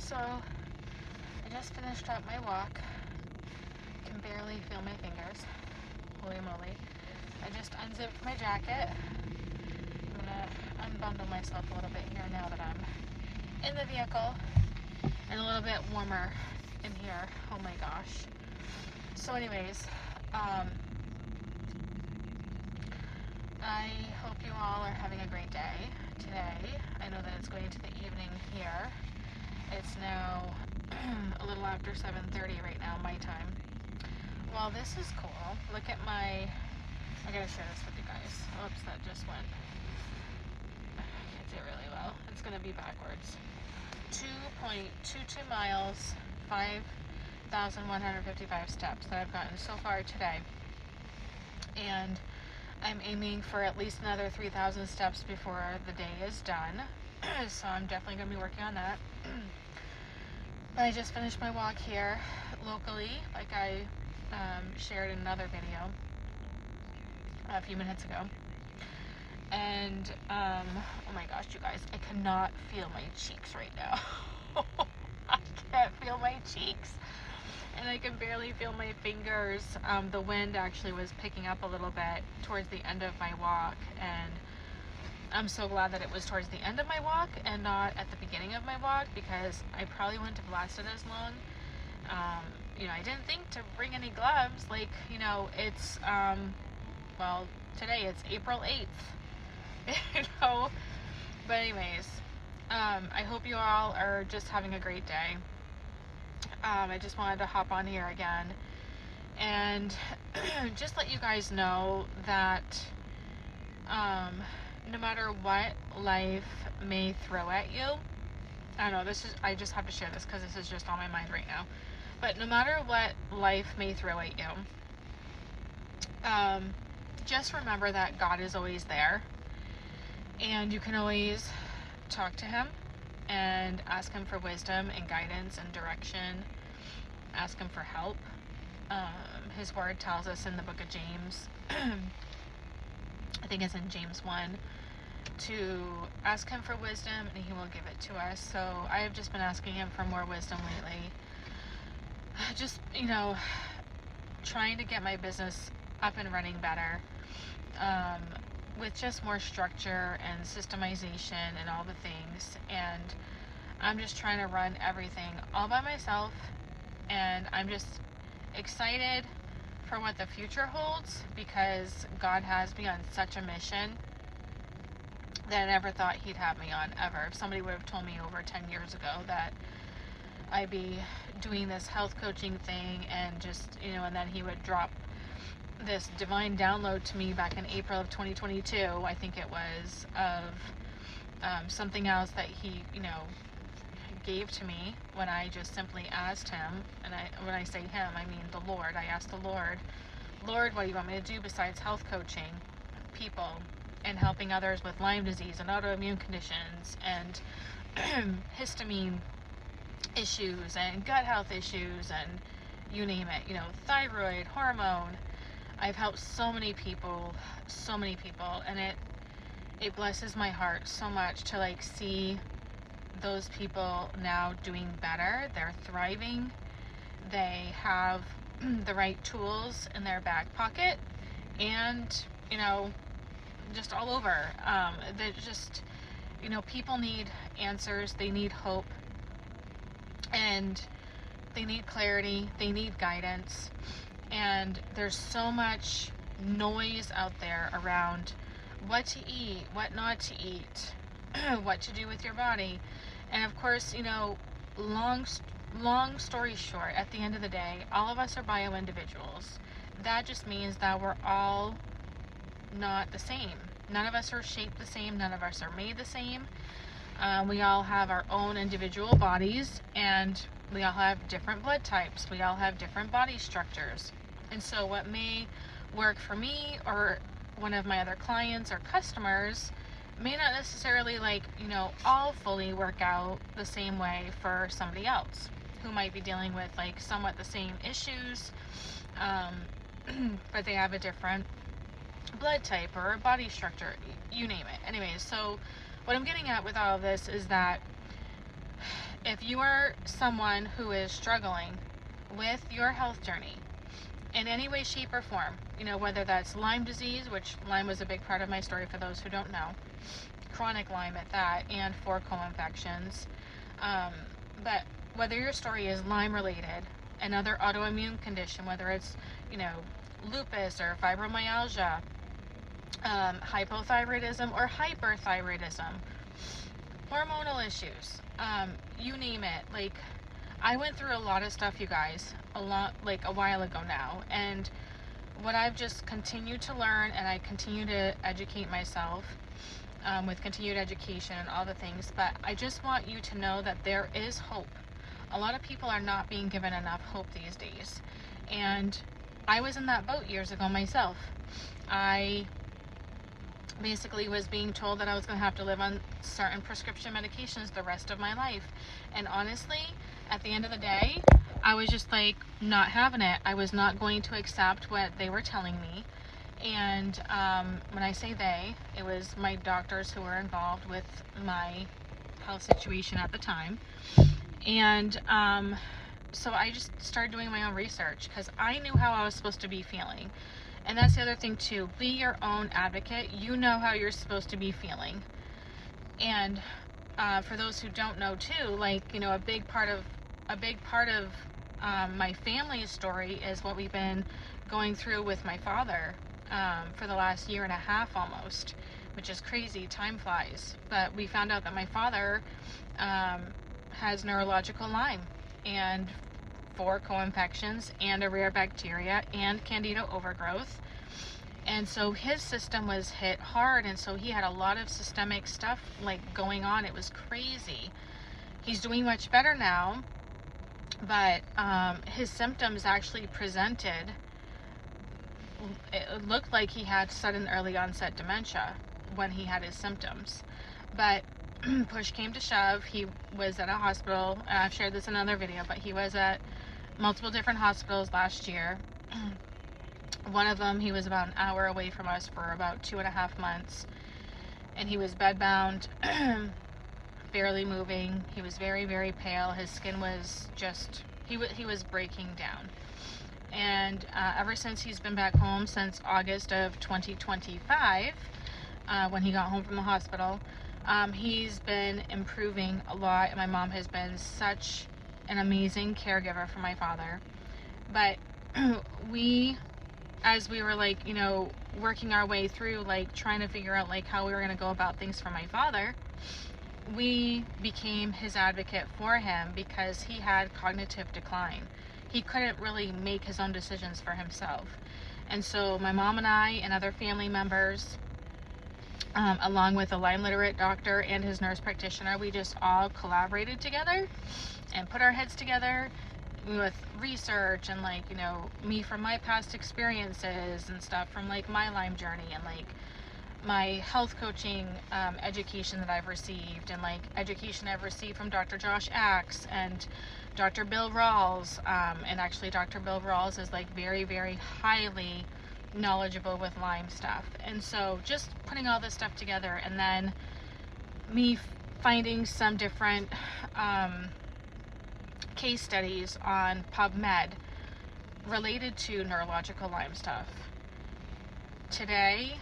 So I just finished up my walk. Can barely feel my fingers. Holy moly. I just unzipped my jacket. I'm gonna unbundle myself a little bit here now that I'm in the vehicle, and a little bit warmer in here. Oh my gosh. So anyways, I hope you all are having a great day today. I know that it's going into the evening here. It's now a little after 7:30 right now, my time. Well, this is cool. Look at I gotta share this with you guys. Oops, that just went. I can't see it really well. It's gonna be backwards. 2.22 miles, 5,155 steps that I've gotten so far today. And I'm aiming for at least another 3,000 steps before the day is done. So I'm definitely going to be working on that. But I just finished my walk here locally, like I shared in another video a few minutes ago. And oh my gosh, you guys, I cannot feel my cheeks right now. I can't feel my cheeks. And I can barely feel my fingers. The wind actually was picking up a little bit towards the end of my walk, and I'm so glad that it was towards the end of my walk and not at the beginning of my walk, because I probably wouldn't have lasted as long. I didn't think to bring any gloves. It's well, today it's April 8th. But anyways, I hope you all are just having a great day. I just wanted to hop on here again and just let you guys know that no matter what life may throw at you, I just have to share this because this is just on my mind right now. But no matter what life may throw at you, just remember that God is always there, and you can always talk to Him and ask Him for wisdom and guidance and direction. Ask Him for help. His word tells us in the book of James, I think it's in James 1, to ask Him for wisdom and He will give it to us. So I have just been asking Him for more wisdom lately. Just, trying to get my business up and running better, with just more structure and systemization and all the things. And I'm just trying to run everything all by myself, and I'm just excited for what the future holds, because God has me on such a mission that I never thought He'd have me on, ever. If somebody would have told me over 10 years ago that I'd be doing this health coaching thing, and just, and then He would drop this divine download to me back in April of 2022, I think it was, of something else that He, gave to me when I just simply asked Him. And when I say Him, I mean the Lord. I asked the Lord, what do you want me to do besides health coaching people and helping others with Lyme disease and autoimmune conditions and histamine issues and gut health issues and you name it, thyroid, hormone. I've helped so many people, and it blesses my heart so much to see those people now doing better. They're thriving. They have the right tools in their back pocket, and just all over. They just, people need answers. They need hope, and they need clarity. They need guidance. And there's so much noise out there around what to eat, what not to eat, what to do with your body. And of course, long story short, at the end of the day, all of us are bio individuals. That just means that we're all not the same. None of us are shaped the same. None of us are made the same. We all have our own individual bodies, and we all have different blood types. We all have different body structures. And so what may work for me or one of my other clients or customers may not necessarily all fully work out the same way for somebody else who might be dealing with somewhat the same issues, but they have a different blood type or a body structure, you name it. Anyways, so what I'm getting at with all of this is that if you are someone who is struggling with your health journey in any way, shape, or form, you know, whether that's Lyme disease, which Lyme was a big part of my story for those who don't know, chronic Lyme at that, and 4 co-infections, but whether your story is Lyme related, another autoimmune condition, whether it's, you know, lupus or fibromyalgia, hypothyroidism or hyperthyroidism, hormonal issues, you name it. Like, I went through a lot of stuff, you guys, a while ago now, and what I've just continued to learn, and I continue to educate myself, with continued education and all the things, but I just want you to know that there is hope. A lot of people are not being given enough hope these days, and I was in that boat years ago myself. I basically was being told that I was going to have to live on certain prescription medications the rest of my life, and honestly, at the end of the day, I was just like not having it. I was not going to accept what they were telling me. And when I say they, it was my doctors who were involved with my health situation at the time. And so I just started doing my own research because I knew how I was supposed to be feeling. And that's the other thing too. Be your own advocate. You know how you're supposed to be feeling. And for those who don't know too, like, you know, a big part of my family's story is what we've been going through with my father for the last year and a half almost, which is crazy. Time flies. But we found out that my father has neurological Lyme and 4 co-infections and a rare bacteria and candida overgrowth. And so his system was hit hard, and so he had a lot of systemic stuff like going on. It was crazy. He's doing much better now, but his symptoms actually presented, it looked like he had sudden early onset dementia when he had his symptoms. But push came to shove, he was at a hospital, and I've shared this in another video, but he was at multiple different hospitals last year. One of them, he was about an hour away from us for about 2.5 months, and he was bedbound, barely moving. He was very, very pale. His skin was just, he was breaking down. And ever since he's been back home, since August of 2025, when he got home from the hospital, he's been improving a lot, and my mom has been such an amazing caregiver for my father. But as we were like, you know, working our way through, like trying to figure out like how we were going to go about things for my father, we became his advocate for him because he had cognitive decline. He couldn't really make his own decisions for himself. And so my mom and I and other family members, along with a Lyme literate doctor and his nurse practitioner, we just all collaborated together and put our heads together with research and, like, you know, me from my past experiences and stuff from like my Lyme journey, and like my health coaching education that I've received, and like education I've received from Dr. Josh Axe and Dr. Bill Rawls, and actually Dr. Bill Rawls is like very, very highly knowledgeable with Lyme stuff. And so just putting all this stuff together, and then me finding some different case studies on PubMed related to neurological Lyme stuff. Today,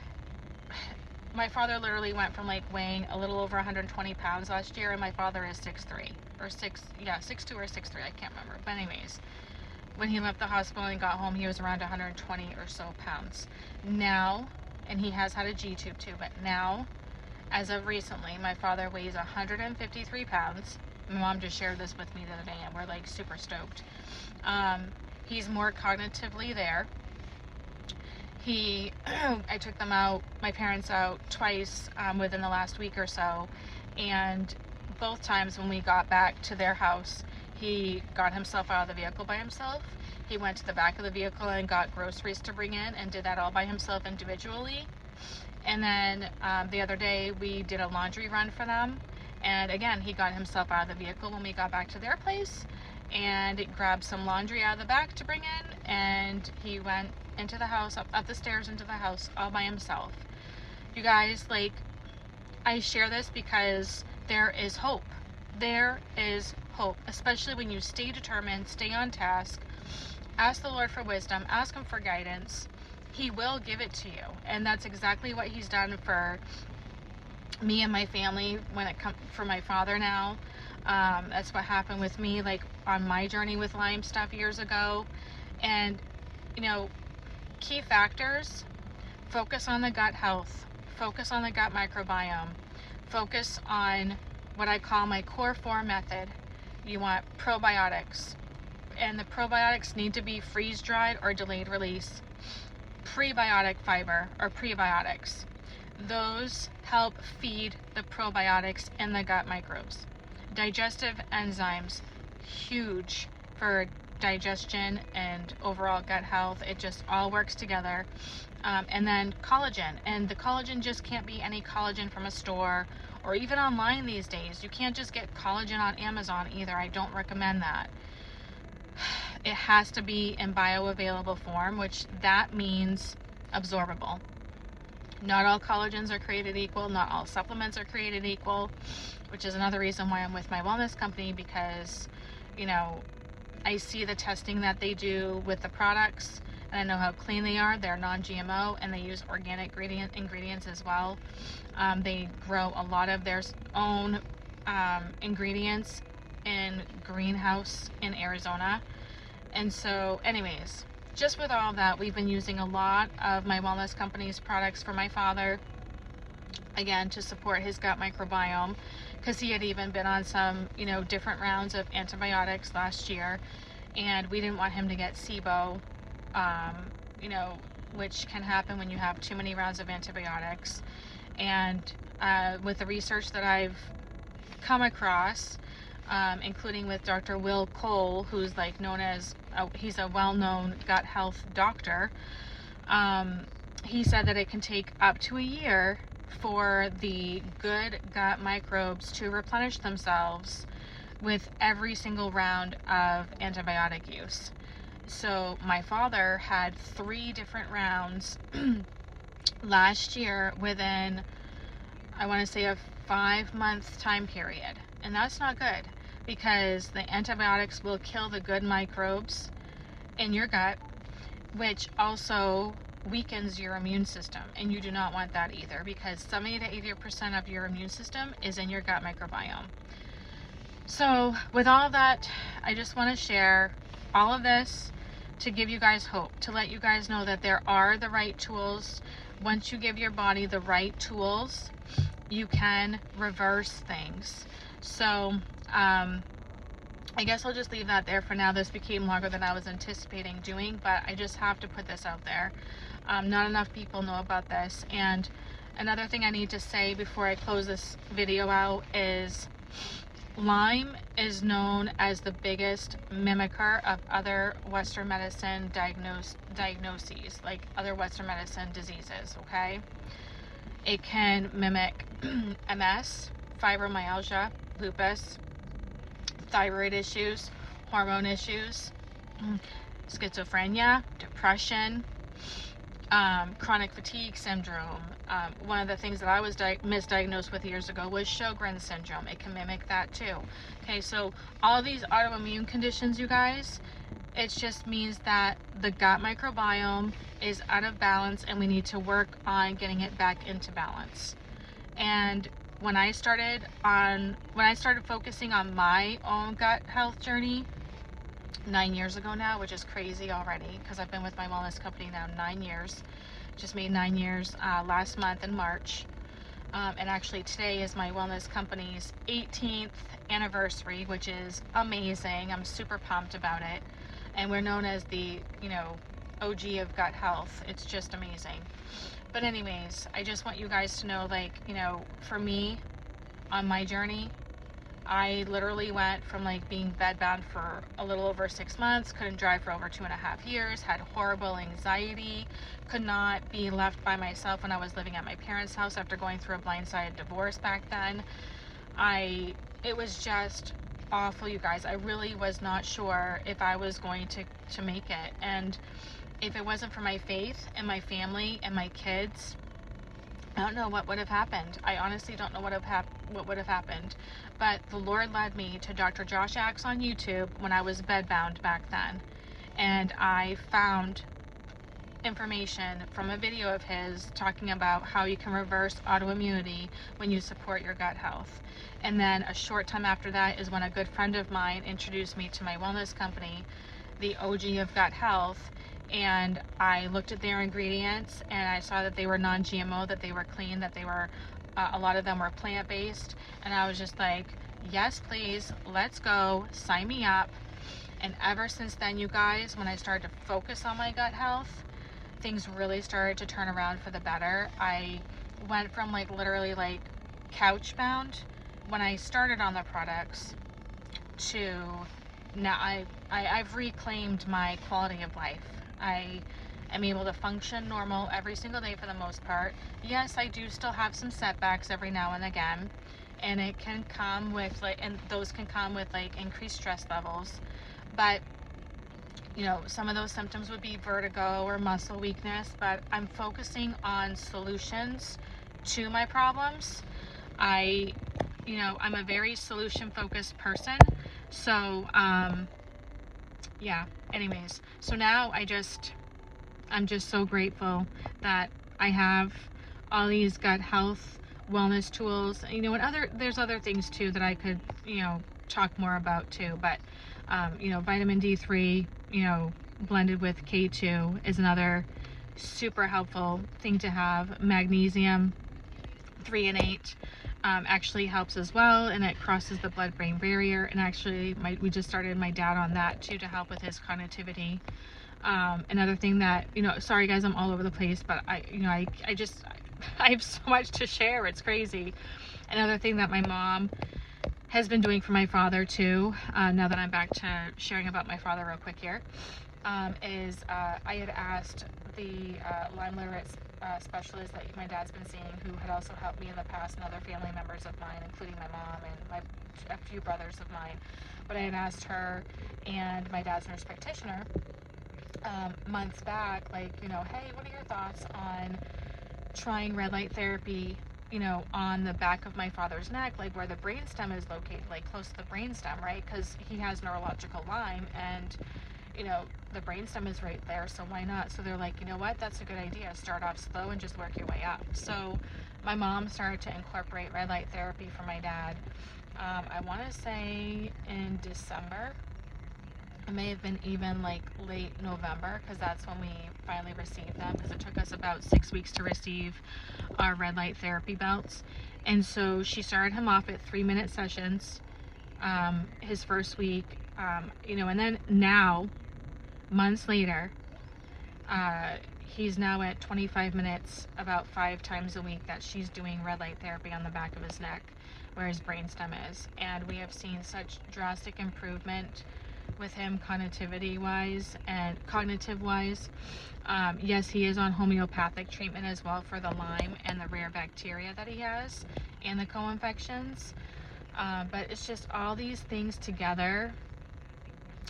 my father literally went from like weighing a little over 120 pounds last year, and my father is 6'3", or 6'2" or 6'3", I can't remember. But anyways, when he left the hospital and got home, he was around 120 or so pounds. Now, and he has had a G-tube too, but now, as of recently, my father weighs 153 pounds. My mom just shared this with me the other day, and we're like super stoked. He's more cognitively there. I took my parents out twice within the last week or so, and both times when we got back to their house, he got himself out of the vehicle by himself. He went to the back of the vehicle and got groceries to bring in and did that all by himself individually. And then the other day we did a laundry run for them, and again, he got himself out of the vehicle when we got back to their place and grabbed some laundry out of the back to bring in, and he went into the house, up the stairs into the house all by himself. You guys, like, I share this because there is hope. There is hope, especially when you stay determined, stay on task, ask the Lord for wisdom, ask him for guidance. He will give it to you. And that's exactly what he's done for me and my family when it comes for my father now. That's what happened with me, like on my journey with Lyme stuff years ago. And, you know, key factors: focus on the gut health, focus on the gut microbiome, focus on what I call my core 4 method. You want probiotics, and the probiotics need to be freeze-dried or delayed release. Prebiotic fiber or prebiotics. Those help feed the probiotics in the gut microbes. Digestive enzymes, huge for digestion and overall gut health. It just all works together. And then collagen, and the collagen just can't be any collagen from a store or even online these days. You can't just get collagen on Amazon either. I don't recommend that. It has to be in bioavailable form, which that means absorbable. Not all collagens are created equal. Not all supplements are created equal, which is another reason why I'm with my wellness company, because, you know, I see the testing that they do with the products, and I know how clean they are. They're non-GMO, and they use organic ingredients as well. They grow a lot of their own ingredients in greenhouse in Arizona. And so anyways, just with all that, we've been using a lot of my wellness company's products for my father, again, to support his gut microbiome, because he had even been on some, you know, different rounds of antibiotics last year, and we didn't want him to get SIBO, you know, which can happen when you have too many rounds of antibiotics. And with the research that I've come across, including with Dr. Will Cole, who's like known as, he's a well-known gut health doctor. He said that it can take up to a year for the good gut microbes to replenish themselves with every single round of antibiotic use. So my father had 3 different rounds last year within, I want to say, a 5-month time period. And that's not good, because the antibiotics will kill the good microbes in your gut, which also weakens your immune system. And you do not want that either, because 70 to 80% of your immune system is in your gut microbiome. So with all of that, I just want to share all of this to give you guys hope, to let you guys know that there are the right tools. Once you give your body the right tools, you can reverse things. So I guess I'll just leave that there for now. This became longer than I was anticipating doing, but I just have to put this out there. Not enough people know about this. And another thing I need to say before I close this video out is Lyme is known as the biggest mimicker of other Western medicine diagnoses, like other Western medicine diseases, okay? It can mimic MS, fibromyalgia, lupus, thyroid issues, hormone issues, schizophrenia, depression, chronic fatigue syndrome. One of the things that I was misdiagnosed with years ago was Sjogren's syndrome. It can mimic that too. Okay, so all these autoimmune conditions, you guys, it just means that the gut microbiome is out of balance, and we need to work on getting it back into balance. And when I started focusing on my own gut health journey 9 years ago now, which is crazy already, because I've been with my wellness company now 9 years. Just made 9 years last month in March. And actually today is my wellness company's 18th anniversary, which is amazing. I'm super pumped about it. And we're known as the, you know, OG of gut health. It's just amazing. But anyways, I just want you guys to know, like, you know, for me, on my journey, I literally went from like being bedbound for a little over 6 months, couldn't drive for over 2.5 years, had horrible anxiety, could not be left by myself when I was living at my parents' house after going through a blindsided divorce back then. It was just awful, you guys. I really was not sure if I was going to make it. And if it wasn't for my faith and my family and my kids I don't know what would have happened. I honestly don't know what would have happened. But the Lord led me to Dr. Josh Axe on YouTube when I was bedbound back then. And I found information from a video of his talking about how you can reverse autoimmunity when you support your gut health. And then a short time after that is when a good friend of mine introduced me to my wellness company, the OG of Gut Health, and I looked at their ingredients and I saw that they were non-GMO, that they were clean, that they were a lot of them were plant-based, and I was just like, yes please, let's go, sign me up. And ever since then, you guys, when I started to focus on my gut health, things really started to turn around for the better. I went from like literally like couch bound when I started on the products to now I've reclaimed my quality of life. I am able to function normal every single day for the most part. Yes, I do still have some setbacks every now and again, and it can come with like, and those can come with like increased stress levels. But you know, some of those symptoms would be vertigo or muscle weakness, but I'm focusing on solutions to my problems. I'm a very solution focused person. So, yeah, anyways, so now I'm just so grateful that I have all these gut health wellness tools, you know, and there's other things too that I could, you know, talk more about too, but, you know, vitamin D3, you know, blended with K2 is another super helpful thing to have. Magnesium 3 and 8 actually helps as well, and it crosses the blood-brain barrier. And actually, we just started my dad on that too to help with his cognitivity. Another thing that, you know, sorry guys, I'm all over the place, but I have so much to share. It's crazy. Another thing that my mom has been doing for my father too, now that I'm back to sharing about my father real quick here, is I had asked the Lyme literate specialist that my dad's been seeing, who had also helped me in the past, and other family members of mine, including my mom and a few brothers of mine. But I had asked her and my dad's nurse practitioner months back, like, you know, hey, what are your thoughts on trying red light therapy, you know, on the back of my father's neck, like where the brainstem is located, like close to the brainstem, right? Because he has neurological Lyme, and you know, the brainstem is right there, so why not? So they're like, you know what, that's a good idea. Start off slow and just work your way up. So my mom started to incorporate red light therapy for my dad. I want to say in December. It may have been even like late November, because that's when we finally received them, because it took us about 6 weeks to receive our red light therapy belts. And so she started him off at 3-minute sessions his first week, you know, and then now, months later, he's now at 25 minutes about 5 times a week that she's doing red light therapy on the back of his neck where his brainstem is. And we have seen such drastic improvement with him cognitive wise. Yes, he is on homeopathic treatment as well for the Lyme and the rare bacteria that he has and the co-infections. But it's just all these things together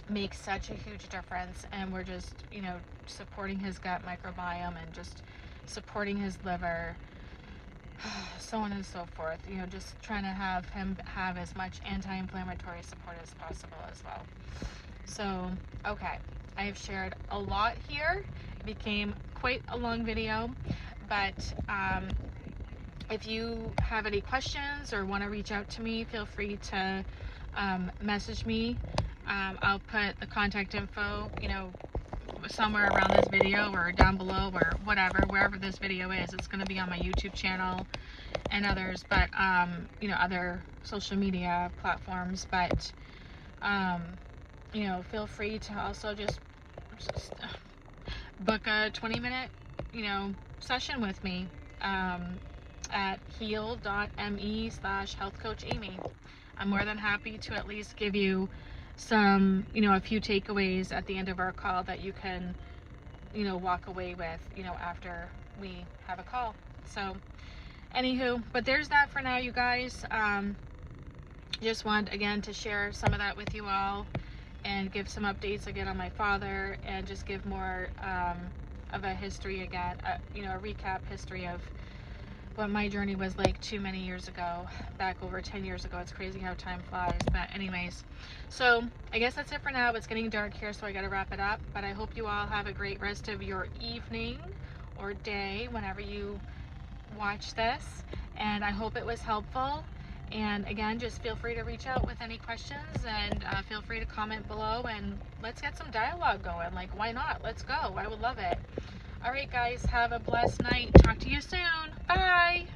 make such a huge difference, and we're just, you know, supporting his gut microbiome and just supporting his liver, so on and so forth, you know, just trying to have him have as much anti-inflammatory support as possible as well. So, okay, I have shared a lot here. It became quite a long video, but if you have any questions or want to reach out to me, feel free to message me. I'll put the contact info, you know, somewhere around this video or down below or whatever, wherever this video is. It's going to be on my YouTube channel and others, but, you know, other social media platforms. But, you know, feel free to also just book a 20-minute, you know, session with me at heal.me/healthcoachamy. I'm more than happy to at least give you some, you know, a few takeaways at the end of our call that you can, you know, walk away with, you know, after we have a call. So, anywho, but there's that for now, you guys. Just want, again, to share some of that with you all and give some updates again on my father, and just give more of a history again, you know, a recap history of what my journey was like too many years ago, back over 10 years ago. It's crazy how time flies. But anyways, so I guess that's it for now. It's getting dark here, so I gotta wrap it up. But I hope you all have a great rest of your evening or day whenever you watch this, and I hope it was helpful. And again, just feel free to reach out with any questions, and feel free to comment below, and let's get some dialogue going. Like, why not? Let's go. I would love it. All right, guys, have a blessed night. Talk to you soon. Bye.